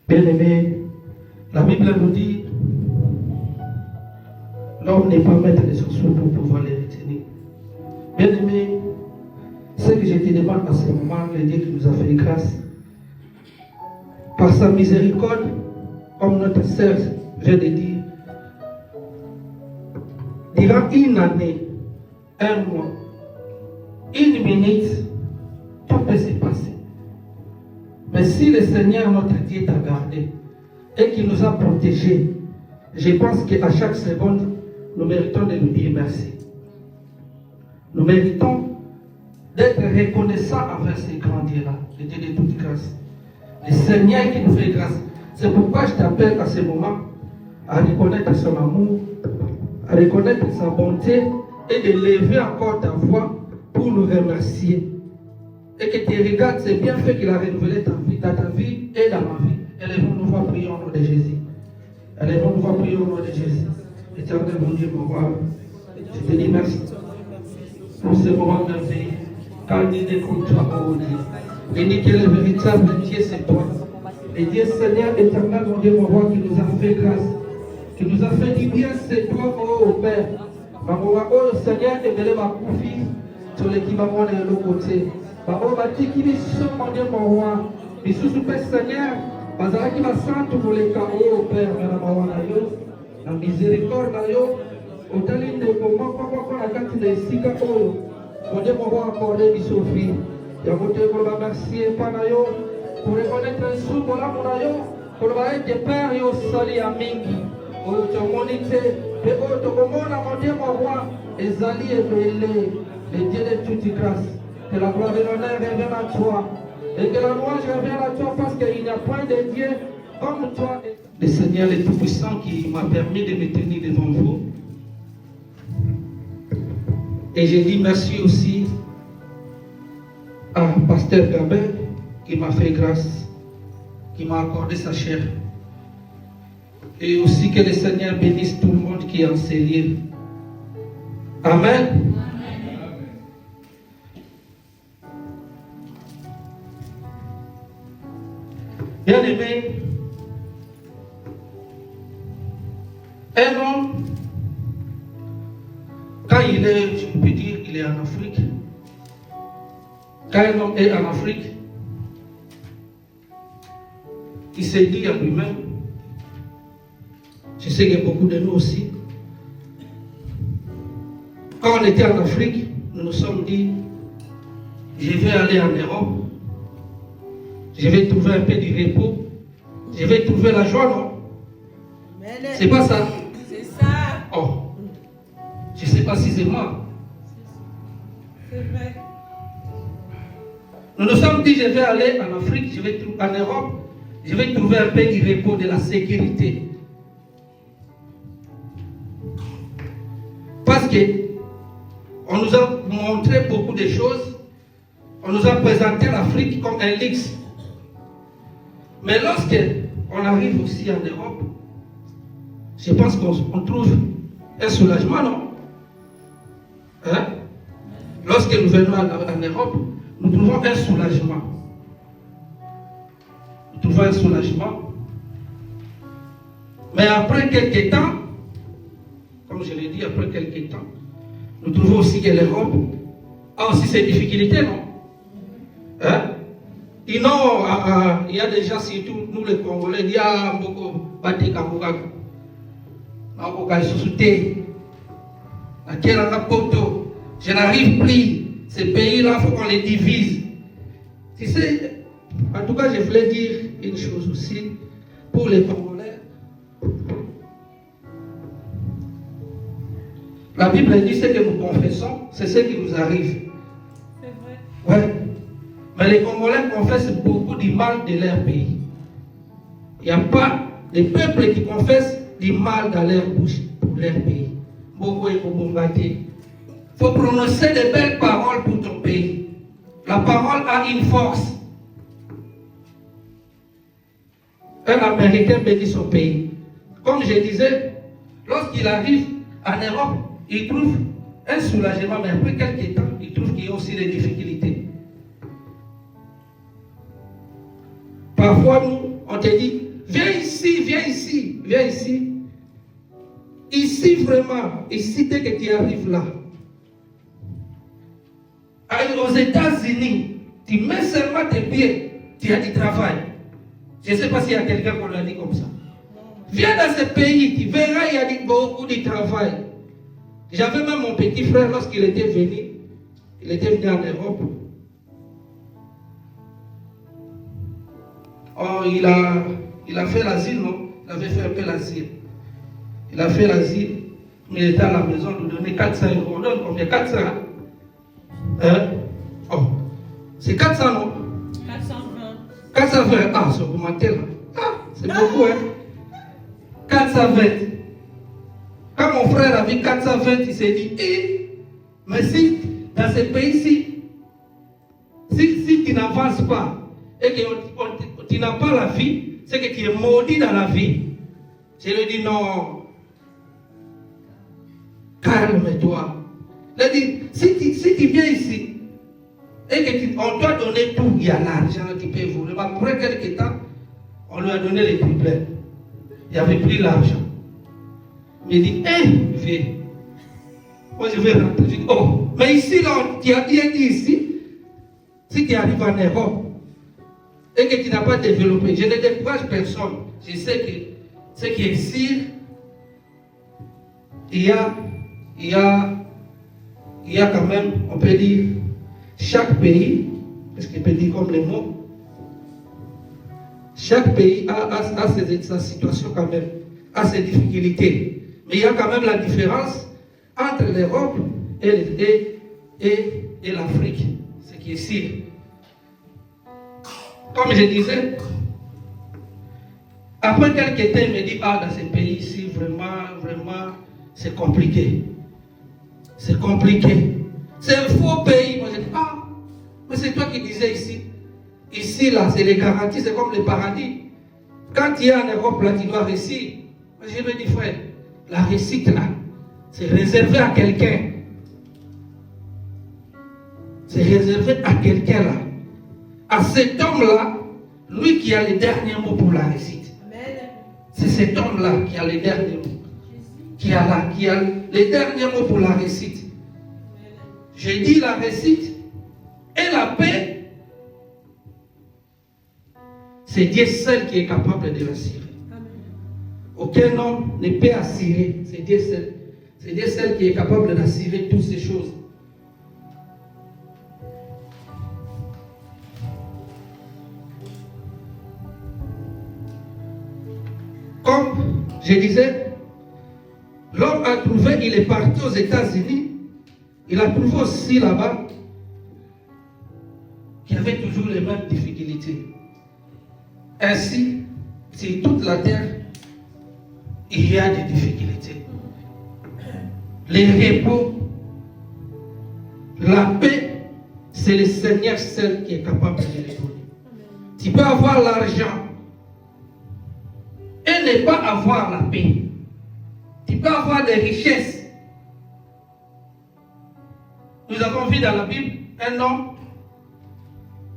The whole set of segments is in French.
Bien-aimé, la Bible nous dit, l'homme n'est pas maître de son sou pour pouvoir les retenir. Bien-aimé, ce que je te demande à ce moment, le Dieu qui nous a fait grâce, par sa miséricorde, comme notre sœur vient de dire, durant une année, un mois, une minute, tout peut se passer. Mais si le Seigneur, notre Dieu, t'a gardé et qu'il nous a protégés, je pense qu'à chaque seconde, nous méritons de lui dire merci. Nous méritons d'être reconnaissants envers ces grands dieux-là, le Dieu de toute grâce. Le Seigneur qui nous fait grâce. C'est pourquoi je t'appelle à ce moment à reconnaître son amour, à reconnaître sa bonté et de lever encore ta voix pour nous remercier. Et que tu regardes ces bienfaits qu'il a renouvelés dans ta vie et dans ma vie. Élevons-nous voix, prions au nom de Jésus. Élevons-nous voix, prions au nom de Jésus. Éternel mon Dieu, mon roi, je te dis merci pour ce moment merveilleux. Car il n'est que toi, oh Dieu. Il que le véritable Dieu, c'est toi. Et Dieu Seigneur, éternel mon Dieu, mon roi, qui nous a fait grâce, qui nous a fait du bien, c'est toi, oh Père. Ma roi, oh Seigneur, et me ma confie sur l'équipement de l'autre côté. Oh, bâti qui sont, mon Dieu, mon roi. Mais sous ce Père Seigneur, Bazara qui va sentir pour les cas, oh Père, madame Awanayo, la miséricorde, au talent de moment, quand la carte de Sika, oh, mon Dieu, mon roi, accordé, Bissophie. Il y a voté pour la merci, Panayo, pour reconnaître un sou, pour la Monayo, pour le être Père, yo, Sali, Amingi, oh, ton monité, et oh, ton moment, mon Dieu, mon roi, et Zali, et Belé, le Dieu de toute grâce. Que la gloire et l'honneur reviennent à toi. Et que la louange revienne à toi parce qu'il n'y a point de Dieu comme toi. Le Seigneur le Tout-Puissant qui m'a permis de me tenir devant vous. Et je dis merci aussi à Pasteur Gabin qui m'a fait grâce, qui m'a accordé sa chair. Et aussi que le Seigneur bénisse tout le monde qui est en ces lieux. Amen. Bien aimé, un homme, quand il est, je peux dire, il est en Afrique, quand un homme est en Afrique, il se dit à lui-même, je sais qu'il y a beaucoup de nous aussi, quand on était en Afrique, nous nous sommes dit, je vais aller en Europe. Je vais trouver un peu de repos. Je vais trouver la joie, non? C'est pas ça? C'est ça. Oh. Je ne sais pas si c'est moi. C'est vrai. Nous nous sommes dit, je vais aller en Afrique, je vais en Europe, je vais trouver un peu de repos, de la sécurité. Parce que on nous a montré beaucoup de choses. On nous a présenté l'Afrique comme un luxe. Mais lorsque on arrive aussi en Europe, je pense qu'on trouve un soulagement, non? Hein? Lorsque nous venons en Europe, nous trouvons un soulagement. Nous trouvons un soulagement. Mais après quelques temps, comme je l'ai dit, après quelques temps, nous trouvons aussi que l'Europe a aussi ses difficultés, non? Hein? Il y a déjà, surtout nous les Congolais, il y a beaucoup de Kamouga. Je n'arrive plus. Ces pays-là, il faut qu'on les divise. Tu sais, en tout cas, je voulais dire une chose aussi pour les Congolais. La Bible dit ce que nous confessons, c'est ce qui nous arrive. C'est vrai. Ouais. Mais les Congolais confessent beaucoup du mal de leur pays. Il n'y a pas de peuple qui confesse du mal dans leur bouche pour leur pays. Il faut prononcer de belles paroles pour ton pays. La parole a une force. Un Américain bénit son pays. Comme je disais, lorsqu'il arrive en Europe, il trouve un soulagement, mais après quelques temps, il trouve qu'il y a aussi des difficultés. Parfois, nous, on te dit, viens ici, viens ici, viens ici. Ici vraiment, ici dès que tu arrives là, aux États-Unis, tu mets seulement tes pieds, tu as du travail. Je ne sais pas s'il y a quelqu'un qu'on l'a dit comme ça. Viens dans ce pays, tu verras, il y a beaucoup de travail. J'avais même mon petit frère lorsqu'il était venu en Europe. Oh, il a fait l'asile, non? Il avait fait un peu l'asile. Il a fait l'asile, mais il était à la maison, il nous donnait 400 €. On donne combien? 400 hein? Oh, c'est 400, non? 420. 420, ah, c'est augmenté là. Ah, c'est beaucoup, hein? 420. Quand mon frère a vu 420, il s'est dit, mais si, dans ce pays-ci, si tu n'avances pas et que tu n'as pas la vie, c'est que tu es maudit dans la vie. Je lui dis non. Calme-toi. Il dit, si tu viens ici et qu'on doit donner tout, il y a l'argent, tu peux voler. Après quelques temps, on lui a donné les problèmes. Il avait pris l'argent. Il dit, viens. Moi je vais rentrer. Je dis, oh, mais ici, là, tu as bien dit ici, si tu arrives en Europe et que tu n'as pas développé, je ne décourage personne. Je sais que ce qui est ici, il y a quand même, on peut dire, chaque pays, parce qu'il peut dire comme les mots, chaque pays a sa situation quand même, a ses difficultés. Mais il y a quand même la différence entre l'Europe et l'Afrique, ce qui est ici. Comme je disais, après quelques temps, il me dit, dans ce pays-ci, vraiment, c'est compliqué. C'est compliqué. C'est un faux pays. Moi, je dis, mais c'est toi qui disais ici. Ici, là, c'est les garanties, c'est comme le paradis. Quand tu es en Europe, là, tu dois réussir. Moi, je lui dis, frère, la réussite, là, c'est réservé à quelqu'un. C'est réservé à quelqu'un, là. À cet homme-là, lui qui a les derniers mots pour la réussite. C'est cet homme-là qui a les derniers mots. Qui a les derniers mots pour la réussite. J'ai dit la réussite et la paix, c'est Dieu seul qui est capable de l'assurer. Aucun homme ne peut assurer, c'est Dieu seul. C'est Dieu seul qui est capable d'assurer toutes ces choses. Comme je disais, l'homme a trouvé, il est parti aux États-Unis, il a trouvé aussi là-bas qu'il y avait toujours les mêmes difficultés. Ainsi, sur toute la terre, il y a des difficultés. Les repos, la paix, c'est le Seigneur seul qui est capable de les donner. Tu peux avoir l'argent et ne pas avoir la paix. Tu peux avoir des richesses. Nous avons vu dans la Bible un homme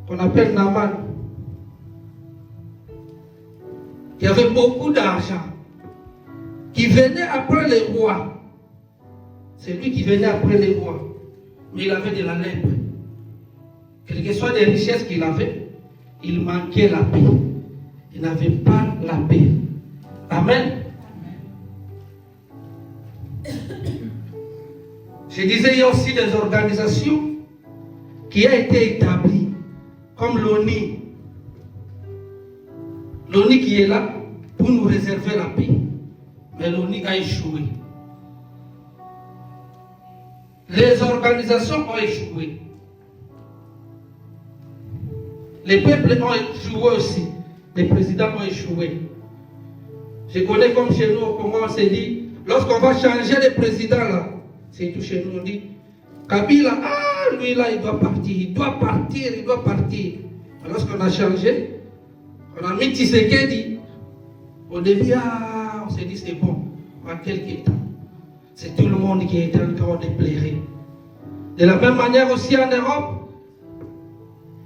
qu'on appelle Naaman, qui avait beaucoup d'argent, qui venait après les rois. C'est lui qui venait après les rois. Mais il avait de la lèpre. Quelles que soient les richesses qu'il avait, il manquait la paix. Il n'avait pas la paix. Amen. Je disais, il y a aussi des organisations qui ont été établies, comme l'ONU. L'ONU qui est là pour nous réserver la paix. Mais l'ONU a échoué. Les organisations ont échoué. Les peuples ont échoué aussi. Les présidents ont échoué. Je connais comme chez nous, comment on s'est dit, lorsqu'on va changer de président là, c'est tout chez nous, on dit, Kabila, lui là, il doit partir. Lorsqu'on a changé, on a mis Tshisekedi. Au début, on s'est dit, c'est bon, à quelques temps. C'est tout le monde qui est en train de pleurer. De la même manière aussi en Europe,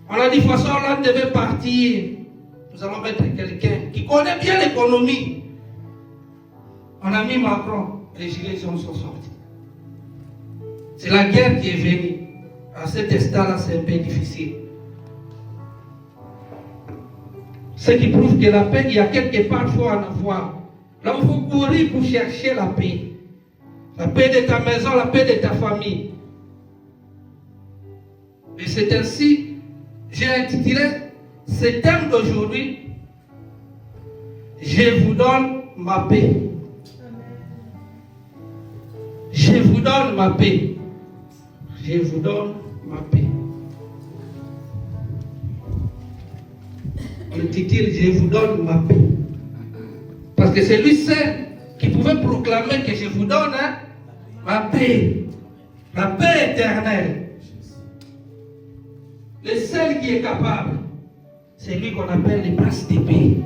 on a dit, de toute façon, Hollande devait partir. nous allons mettre quelqu'un qui connaît bien l'économie. On a mis Macron, les gilets jaunes sont sortis. C'est la guerre qui est venue. À cet instant-là, c'est un peu difficile. Ce qui prouve que la paix, il y a quelque part, il faut en avoir. Là, il faut courir pour chercher la paix. La paix de ta maison, la paix de ta famille. Et c'est ainsi, j'ai intitulé ce thème d'aujourd'hui, je vous donne ma paix. Je vous donne ma paix. Je vous donne ma paix. Le titre, je vous donne ma paix. Parce que c'est lui seul qui pouvait proclamer que je vous donne ma paix. La paix éternelle. Le seul qui est capable, c'est lui qu'on appelle le prince des paix.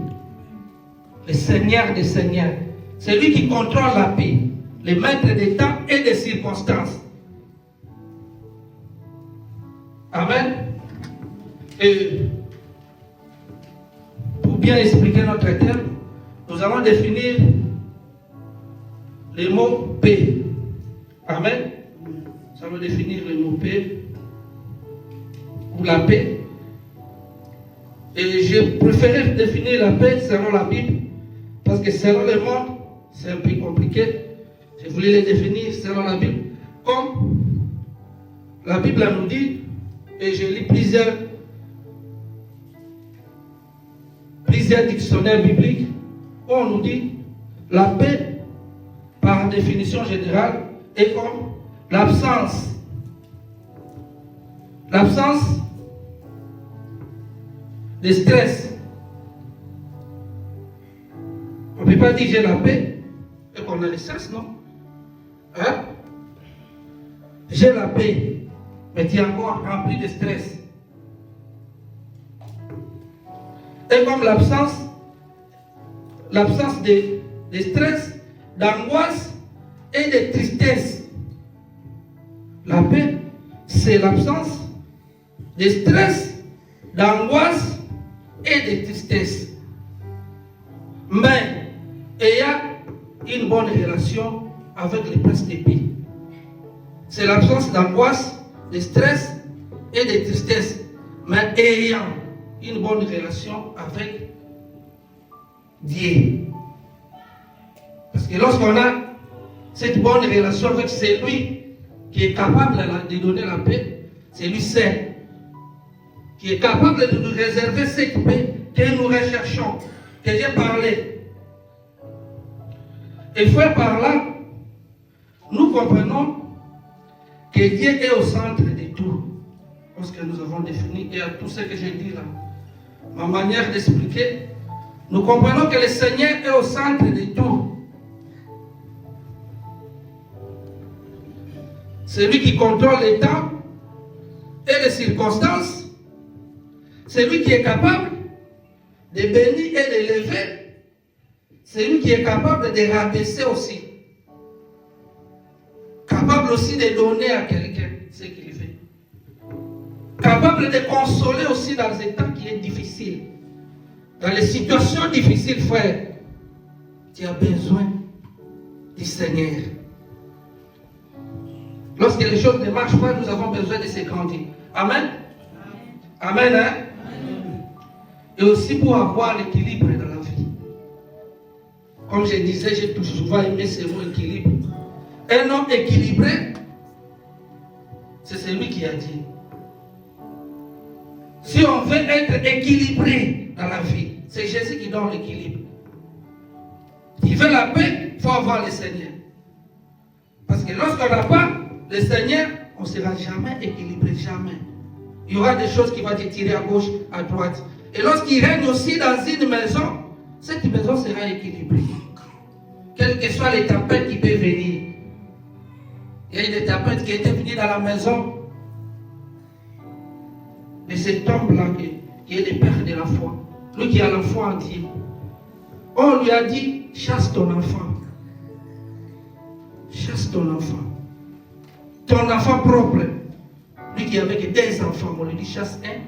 Le Seigneur des Seigneurs. C'est lui qui contrôle la paix. Le maître des temps et des circonstances. Amen. Et pour bien expliquer notre thème, nous allons définir le mot paix. Amen. Nous allons définir le mot paix ou la paix. Et j'ai préféré définir la paix selon la Bible parce que selon le monde, c'est un peu compliqué. Je voulais les définir selon la Bible. Comme la Bible nous dit, et je lis plusieurs dictionnaires bibliques, où on nous dit la paix, par définition générale, est comme l'absence de stress. On ne peut pas dire j'ai la paix et qu'on a le stress, non? Hein? J'ai la paix, mais tu es encore rempli de stress. Et comme l'absence de stress, d'angoisse et de tristesse. La paix, c'est l'absence de stress, d'angoisse et de tristesse. Mais ayant une bonne relation avec le prince de paix. C'est l'absence d'angoisse, de stress et de tristesse. Mais ayant une bonne relation avec Dieu. Parce que lorsqu'on a cette bonne relation avec celui qui est capable de donner la paix, c'est lui seul qui est capable de nous réserver cette paix que nous recherchons, que j'ai parlé. Et fait par là, nous comprenons que Dieu est au centre de tout. Lorsque nous avons défini, et à tout ce que j'ai dit là, ma manière d'expliquer, nous comprenons que le Seigneur est au centre de tout. C'est lui qui contrôle les temps et les circonstances. C'est lui qui est capable de bénir et de lever. C'est lui qui est capable de rabaisser aussi. Capable aussi de donner à quelqu'un ce qu'il fait. Capable de consoler aussi dans un temps qui est difficile. Dans les situations difficiles, frère, tu as besoin du Seigneur. Lorsque les choses ne marchent pas, nous avons besoin de se grandir. Amen. Amen. Hein? Et aussi pour avoir l'équilibre dans la vie. Comme je disais, j'ai toujours souvent aimé ce mot équilibre. Un homme équilibré, c'est celui qui a dit. Si on veut être équilibré dans la vie, c'est Jésus qui donne l'équilibre. Tu veux la paix, il faut avoir le Seigneur. Parce que lorsqu'on n'a pas le Seigneur, on ne sera jamais équilibré, jamais. Il y aura des choses qui vont te tirer à gauche, à droite. Et lorsqu'il règne aussi dans une maison, cette maison sera équilibrée. Quelles que soient les tempêtes qui peuvent venir. Il y a eu des tempêtes qui étaient venues dans la maison de cet homme-là qui est le père de la foi. Lui qui a la foi en Dieu. On lui a dit, chasse ton enfant. Chasse ton enfant. Ton enfant propre. Lui qui avait que 2 enfants, on lui dit chasse un.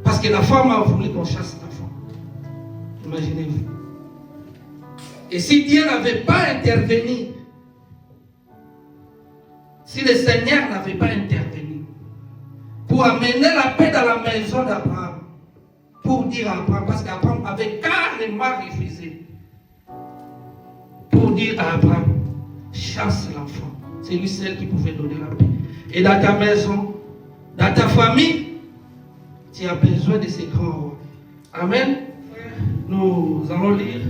Parce que la femme a voulu qu'on chasse l'enfant. Imaginez-vous. Et si Dieu n'avait pas intervenu, si le Seigneur n'avait pas intervenu pour amener la paix dans la maison d'Abraham, pour dire à Abraham, parce qu'Abraham avait carrément refusé, pour dire à Abraham, chasse l'enfant. C'est lui seul qui pouvait donner la paix. Et dans ta maison, dans ta famille, tu as besoin de ces grands rois. Amen. Nous allons lire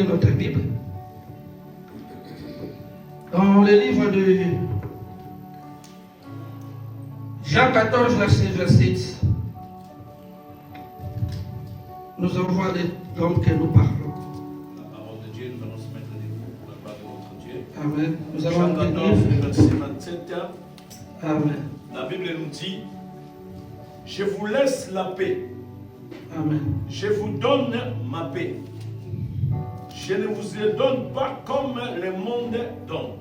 notre Bible. Dans le livre de Jean 14, verset 7, nous allons voir l'homme que nous parlons. La parole de Dieu, nous allons se mettre debout pour la gloire de notre Dieu. Amen. Nous allons Jean 14, lire. verset 27. Amen. La Bible nous dit, je vous laisse la paix. Amen. Je vous donne ma paix. Je ne vous le donne pas comme le monde donne.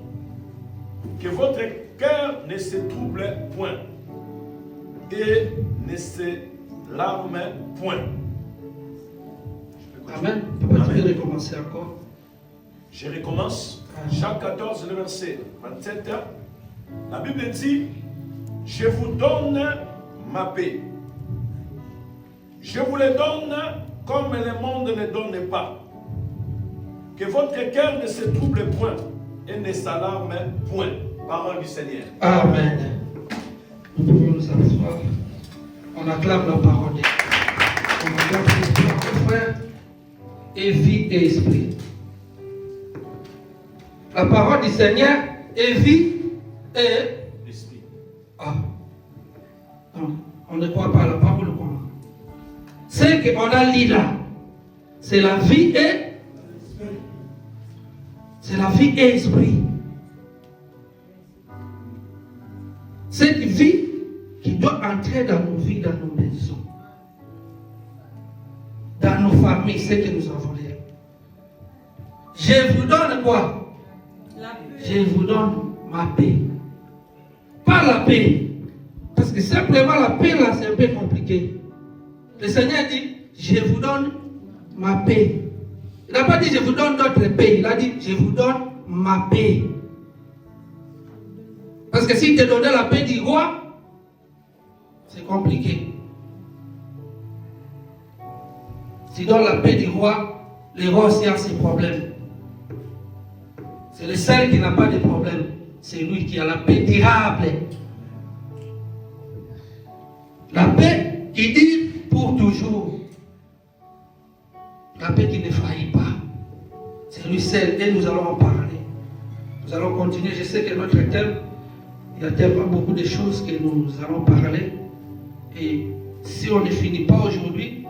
Que votre cœur ne se trouble point et ne se larme point. Amen. Papa, tu peux recommencer encore. Je recommence. Jean 14, le verset 27. La Bible dit, je vous donne ma paix. Je vous le donne comme le monde ne donne pas. Que votre cœur ne se trouble point et ne s'alarme point. Parole du Seigneur. Amen. Nous pouvons nous asseoir. On acclame la parole de Dieu. On acclame notre frère et vie et esprit. La parole du Seigneur est vie et Esprit. ah. Non, on ne croit pas à la parole comment. Ce qu'on a lu là, c'est la vie et c'est la vie et esprit. Cette vie qui doit entrer dans nos vies, dans nos maisons, dans nos familles, ce que nous avons là. Je vous donne quoi? La paix. Je vous donne ma paix. Pas la paix. Parce que simplement la paix là, c'est un peu compliqué. Le Seigneur dit, je vous donne ma paix. Il n'a pas dit, je vous donne d'autres paix. Il a dit, je vous donne ma paix. Parce que s'il te donnait la paix du roi, c'est compliqué. S'il donne la paix du roi, le roi aussi a ses problèmes. C'est le seul qui n'a pas de problème. C'est lui qui a la paix durable. La paix qui dure pour toujours. La paix qui ne faillit pas. C'est lui seul et nous allons en parler. Nous allons continuer. Je sais que notre thème, il y a tellement beaucoup de choses que nous allons parler. Et si on ne finit pas aujourd'hui,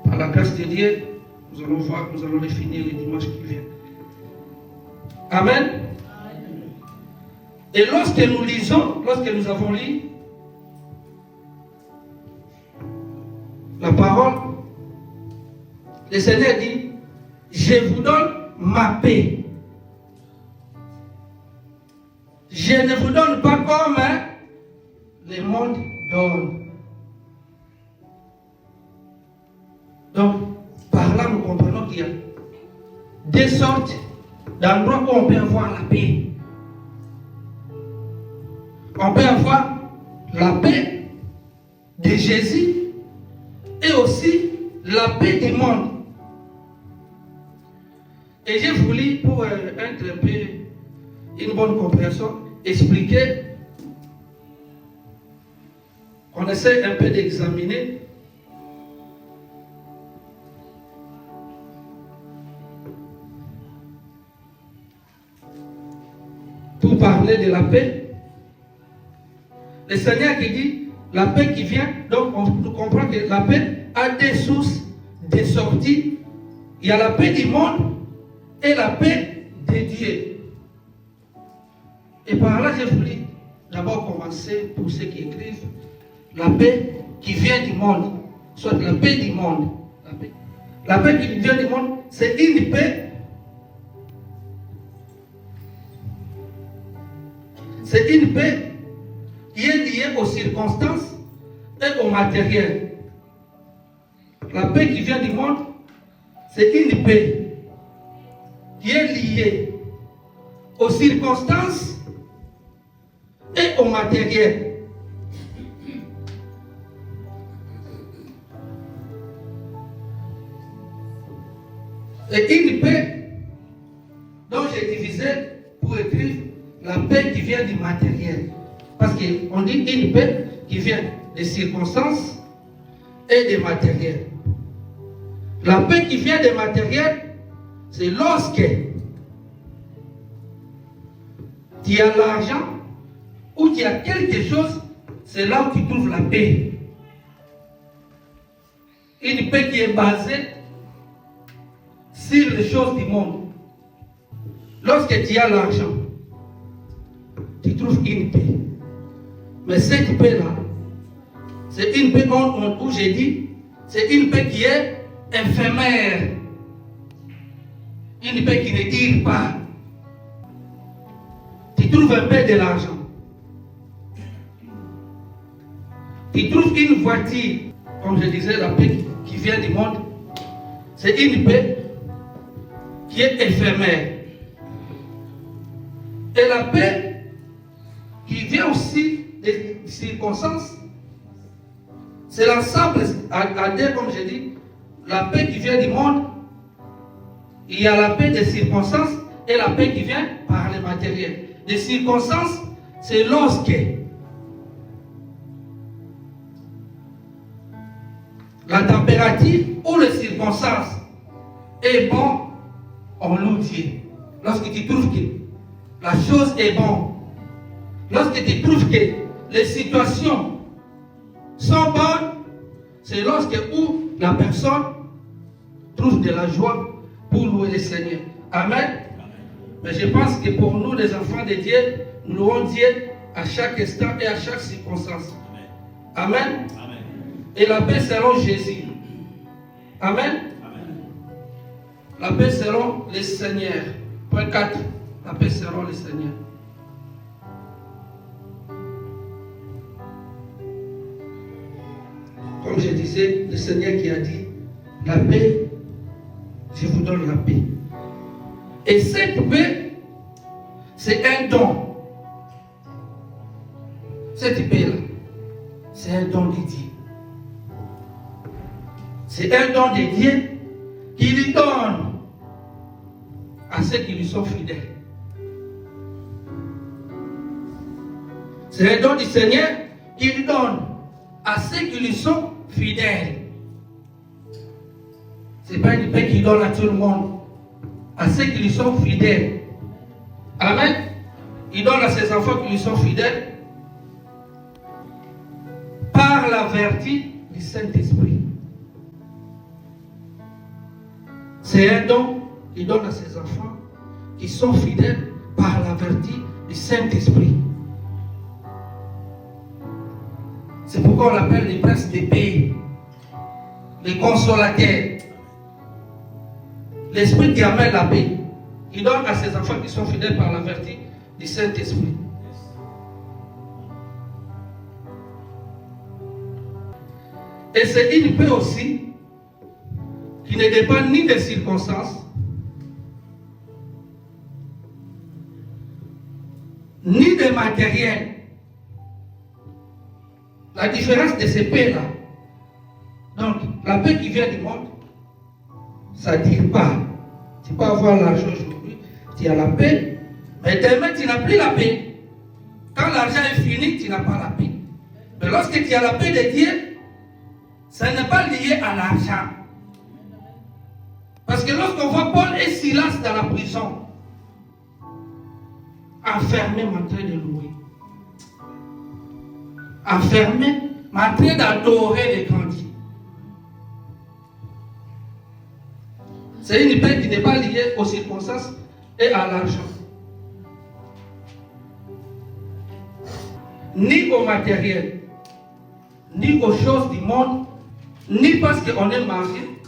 par la grâce de Dieu, nous allons voir, nous allons les finir le dimanche qui vient. Amen. Et lorsque nous lisons, lorsque nous avons lu la parole, le Seigneur dit, je vous donne ma paix. Je ne vous donne pas comme le monde donne. Donc, par là, nous comprenons qu'il y a deux sortes d'endroits où on peut avoir la paix. On peut avoir la paix de Jésus et aussi la paix du monde. Et j'ai voulu, pour être un peu une bonne compréhension, expliquer, qu'on essaie un peu d'examiner pour parler de la paix. Le Seigneur qui dit la paix qui vient, donc on comprend que la paix a des sources, des sorties. Il y a la paix du monde et la paix de Dieu. Et par là, j'ai voulu d'abord commencer pour ceux qui écrivent la paix qui vient du monde, soit la paix du monde. La paix qui vient du monde, c'est une paix. C'est une paix qui est liée aux circonstances et au matériel. La paix qui vient du monde, c'est une paix qui est liée aux circonstances et au matériel. Et une paix dont j'ai divisé pour écrire la paix qui vient du matériel. Parce qu'on dit une paix qui vient des circonstances et des matériels. La paix qui vient des matériels, c'est lorsque tu as l'argent ou tu as quelque chose, c'est là où tu trouves la paix. Une paix qui est basée sur les choses du monde. Lorsque tu as l'argent, tu trouves une paix. Mais cette paix-là, c'est une paix où j'ai dit, c'est une paix qui est éphémère. Une paix qui ne dure pas. Tu trouves un peu de l'argent. Tu trouves une voiture, comme je disais, la paix qui vient du monde. C'est une paix qui est éphémère. Et la paix qui vient aussi des circonstances, c'est l'ensemble, à dire comme je dis, la paix qui vient du monde, il y a la paix des circonstances et la paix qui vient par les matériels. Les circonstances, c'est lorsque la température ou les circonstances est bon, on loue Dieu. Lorsque tu trouves que la chose est bonne, lorsque tu trouves que les situations sont bonnes, c'est lorsque où la personne trouve de la joie pour louer le Seigneur. Amen. Mais je pense que pour nous, les enfants de Dieu, nous louons Dieu à chaque instant et à chaque circonstance. Amen. Amen. Et la paix selon Jésus. Amen. Amen. La paix selon le Seigneur. Point 4. La paix selon le Seigneur. Comme je disais, le Seigneur qui a dit, la paix, je vous donne la paix. Et cette paix, c'est un don. Cette paix-là, c'est un don de Dieu. C'est un don de Dieu qui lui donne à ceux qui lui sont fidèles. C'est un don du Seigneur qui lui donne à ceux qui lui sont fidèles. Ce n'est pas une paix qu'il donne à tout le monde. À ceux qui lui sont fidèles. Amen. Il donne à ses enfants qui lui sont fidèles par la vertu du Saint-Esprit. C'est un don qu'il donne à ses enfants qui sont fidèles par la vertu du Saint-Esprit. C'est pourquoi on l'appelle les princes des pays, les consolateurs. L'Esprit qui amène la paix, il donne à ses enfants qui sont fidèles par la vertu du Saint-Esprit. Et c'est une paix aussi qui ne dépend ni des circonstances, ni des matériels. La différence de ces paix-là, donc la paix qui vient du monde, ça ne dure pas. Tu peux avoir l'argent aujourd'hui, tu as la paix, mais demain tu n'as plus la paix. Quand l'argent est fini, tu n'as pas la paix. Mais lorsque tu as la paix de Dieu, ça n'est pas lié à l'argent. Parce que lorsqu'on voit Paul et Silas dans la prison, enfermés, en train de louer, enfermés, en train d'adorer les grands dieux. C'est une paix qui n'est pas liée aux circonstances et à l'argent. Ni au matériel, ni aux choses du monde, ni parce qu'on est marié,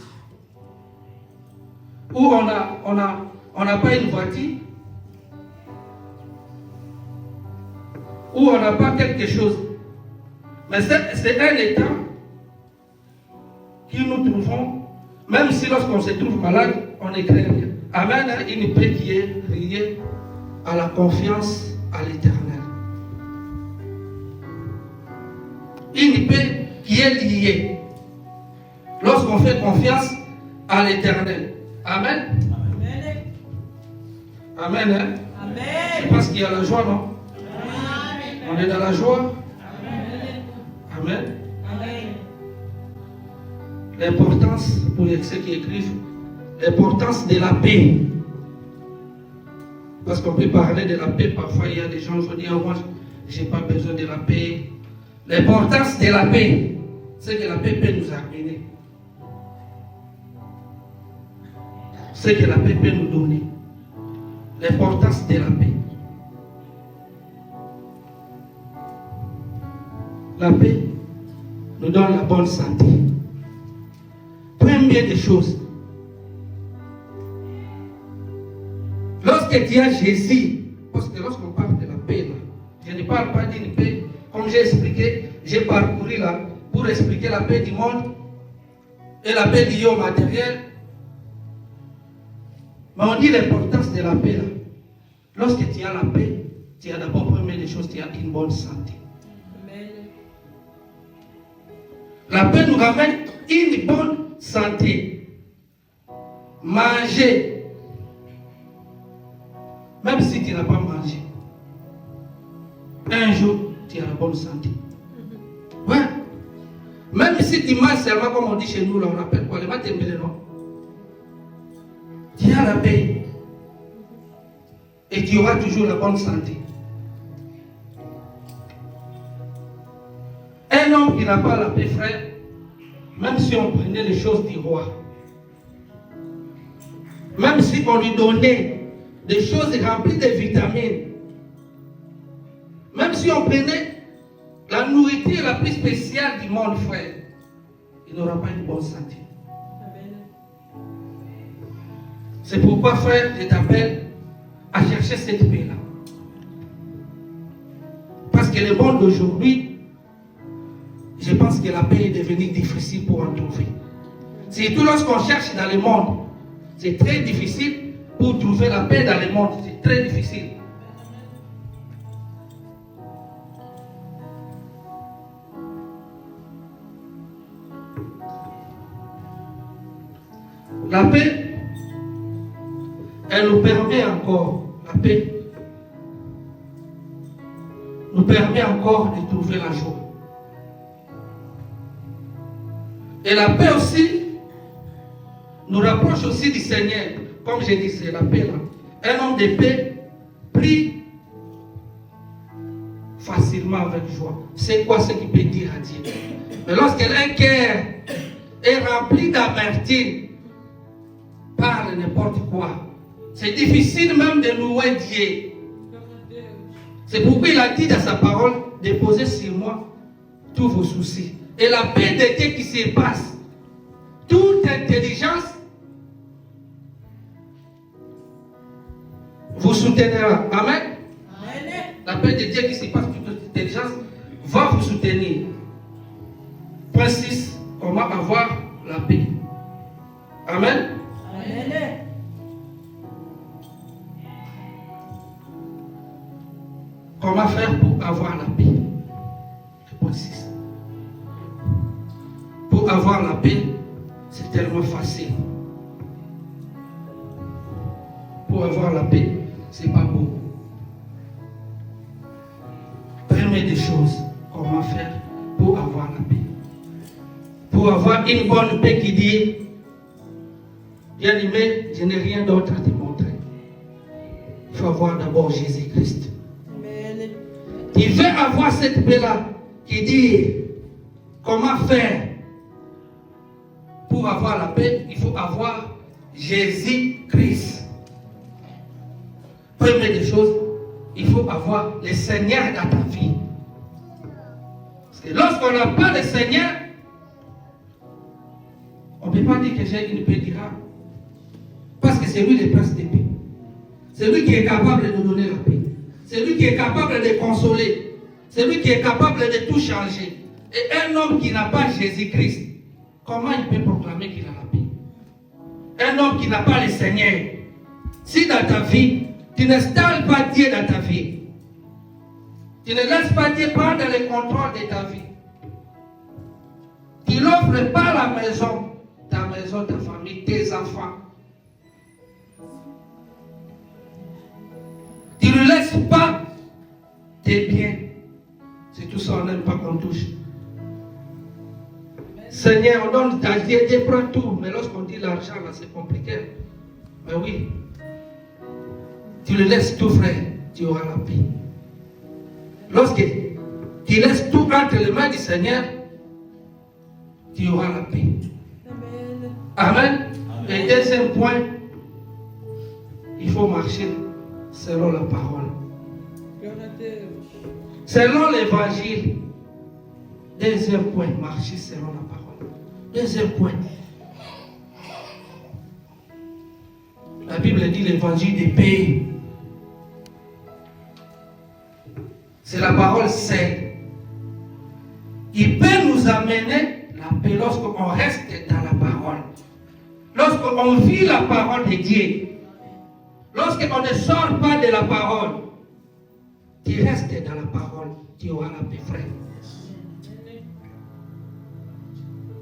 ou on n'a pas une voiture, ou on n'a pas quelque chose. Mais c'est un état qui nous trouvons, même si lorsqu'on se trouve malade, on ne craint rien. Amen. Une paix qui est liée à la confiance à l'Éternel. Une paix qui est liée lorsqu'on fait confiance à l'Éternel. Amen. Amen. Amen. Je pense qu'il y a la joie, non? Amen. On est dans la joie. Amen. Amen. L'importance, pour ceux qui écrivent, l'importance de la paix. Parce qu'on peut parler de la paix, parfois il y a des gens qui vont dire, moi, je n'ai pas besoin de la paix. L'importance de la paix, c'est que la paix peut nous amener. C'est que la paix peut nous donner. L'importance de la paix. La paix nous donne la bonne santé. Première des choses. Lorsque tu as Jésus, parce que lorsqu'on parle de la paix, là, je ne parle pas d'une paix, comme j'ai expliqué, j'ai parcouru là pour expliquer la paix du monde et la paix liée au matériel. Mais on dit l'importance de la paix là. Lorsque tu as la paix, tu as d'abord, première des choses, tu as une bonne santé. Amen. La paix nous ramène une bonne santé. Manger. Même si tu n'as pas mangé. Un jour, tu as la bonne santé. Ouais. Même si tu manges seulement, comme on dit chez nous, là, on appelle quoi? Les matembele, non? Tu as la paix. Et tu auras toujours la bonne santé. Un homme qui n'a pas la paix, frère, même si on prenait les choses du roi, même si on lui donnait des choses remplies de vitamines, même si on prenait la nourriture la plus spéciale du monde, frère, il n'aura pas une bonne santé. C'est pourquoi, frère, je t'appelle à chercher cette paix-là. Parce que le monde d'aujourd'hui, je pense que la paix est devenue difficile pour en trouver. Surtout lorsqu'on cherche dans le monde, c'est très difficile pour trouver la paix dans le monde. C'est très difficile. La paix, elle nous permet encore, la paix nous permet encore de trouver la joie. Et la paix aussi nous rapproche aussi du Seigneur. Comme je disais, la paix là. Un homme de paix prie facilement avec joie. C'est quoi ce qu'il peut dire à Dieu? Mais lorsqu'un cœur est rempli d'amertume, parle n'importe quoi, c'est difficile même de louer Dieu. C'est pourquoi il a dit dans sa parole, déposez sur moi tous vos soucis. Et la paix de Dieu qui se passe, toute intelligence, vous soutiendra. Amen. Amen. La paix de Dieu qui se passe, toute intelligence, va vous soutenir. Point 6, comment avoir la paix. Amen. Amen. Comment faire pour avoir la paix? Point 6. Pour avoir la paix, c'est tellement facile. Pour avoir la paix, c'est pas beau. Première des choses, comment faire pour avoir la paix? Pour avoir une bonne paix qui dit, bien aimé, je n'ai rien d'autre à te montrer. Il faut avoir d'abord Jésus-Christ. Il veut avoir cette paix-là qui dit comment faire pour avoir la paix. Il faut avoir Jésus-Christ. Première des choses, il faut avoir le Seigneur dans ta vie. Parce que lorsqu'on n'a pas le Seigneur, on ne peut pas dire que j'ai une paix durable. Parce que c'est lui le prince de paix. C'est lui qui est capable de nous donner la paix. C'est lui qui est capable de consoler. C'est lui qui est capable de tout changer. Et un homme qui n'a pas Jésus-Christ, comment il peut proclamer qu'il a la paix? Un homme qui n'a pas le Seigneur, si dans ta vie, tu n'installes pas Dieu dans ta vie, tu ne laisses pas Dieu prendre le contrôle de ta vie, tu n'offres pas la maison, ta famille, tes enfants, tu ne laisses pas tes biens, c'est tout ça, on n'aime pas qu'on touche. Seigneur, on donne ta Dieu, Dieu prend tout, mais lorsqu'on dit l'argent, là, c'est compliqué. Mais oui, tu le laisses tout, frère, tu auras la paix. Lorsque tu laisses tout entre les mains du Seigneur, tu auras la paix. Amen. Et deuxième point, il faut marcher selon la parole. Selon l'évangile. Deuxième point, marcher selon la parole. Deuxième point. La Bible dit l'évangile des paix. C'est la parole saine. Il peut nous amener la paix lorsqu'on reste dans la parole. Lorsqu'on vit la parole de Dieu. Lorsqu'on ne sort pas de la parole. Tu restes dans la parole. Tu auras la paix, frère.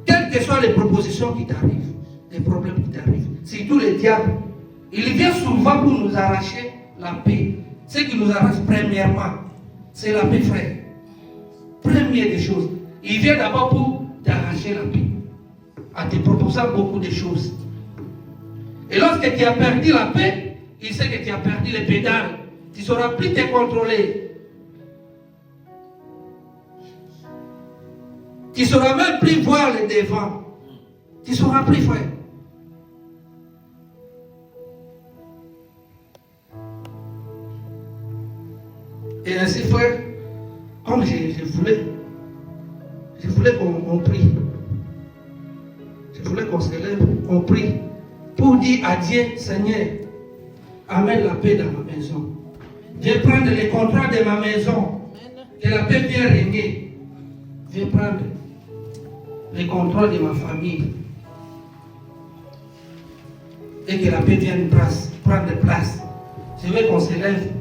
Quelles que soient les propositions qui t'arrivent, les problèmes qui t'arrivent, surtout le diable, il vient souvent pour nous arracher la paix. Ce qui nous arrache premièrement, c'est la paix, frère. Première des choses. Il vient d'abord pour t'arracher la paix, en te proposant beaucoup de choses. Et lorsque tu as perdu la paix, il sait que tu as perdu les pédales. Tu ne sauras plus te contrôler. Tu ne sauras même plus voir le devant. Tu ne sauras plus, frère. Et ainsi, frère, comme je voulais qu'on prie. Je voulais qu'on se lève, qu'on prie pour dire à Dieu, Seigneur, amène la paix dans ma maison. Viens prendre le contrôle de ma maison. Que la paix vienne régner. Viens prendre le contrôle de ma famille. Et que la paix vienne prendre place. Je veux qu'on se lève.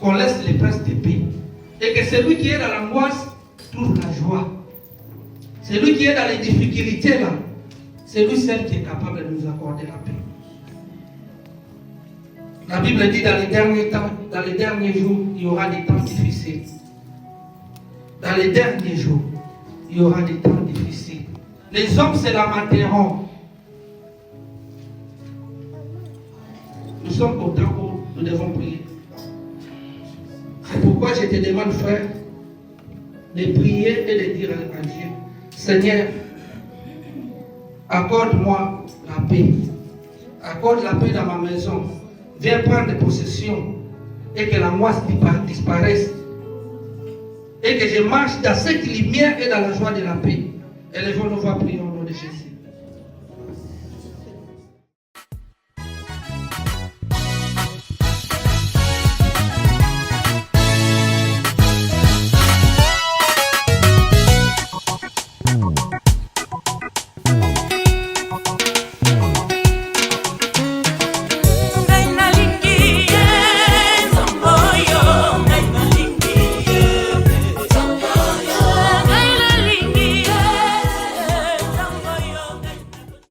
Qu'on laisse les places de paix. Et que celui qui est dans l'angoisse trouve la joie. Celui qui est dans les difficultés là, c'est lui seul qui est capable de nous accorder la paix. La Bible dit dans les derniers temps, dans les derniers jours, il y aura des temps difficiles. Dans les derniers jours, il y aura des temps difficiles. Les hommes se lamenteront. Nous sommes au temps où nous devons prier. C'est pourquoi je te demande, frère, de prier et de dire à Dieu, Seigneur, accorde-moi la paix. Accorde la paix dans ma maison. Viens prendre possession et que l'angoisse disparaisse. Et que je marche dans cette lumière et dans la joie de la paix. Élevons nos voix, prions au nom de Jésus.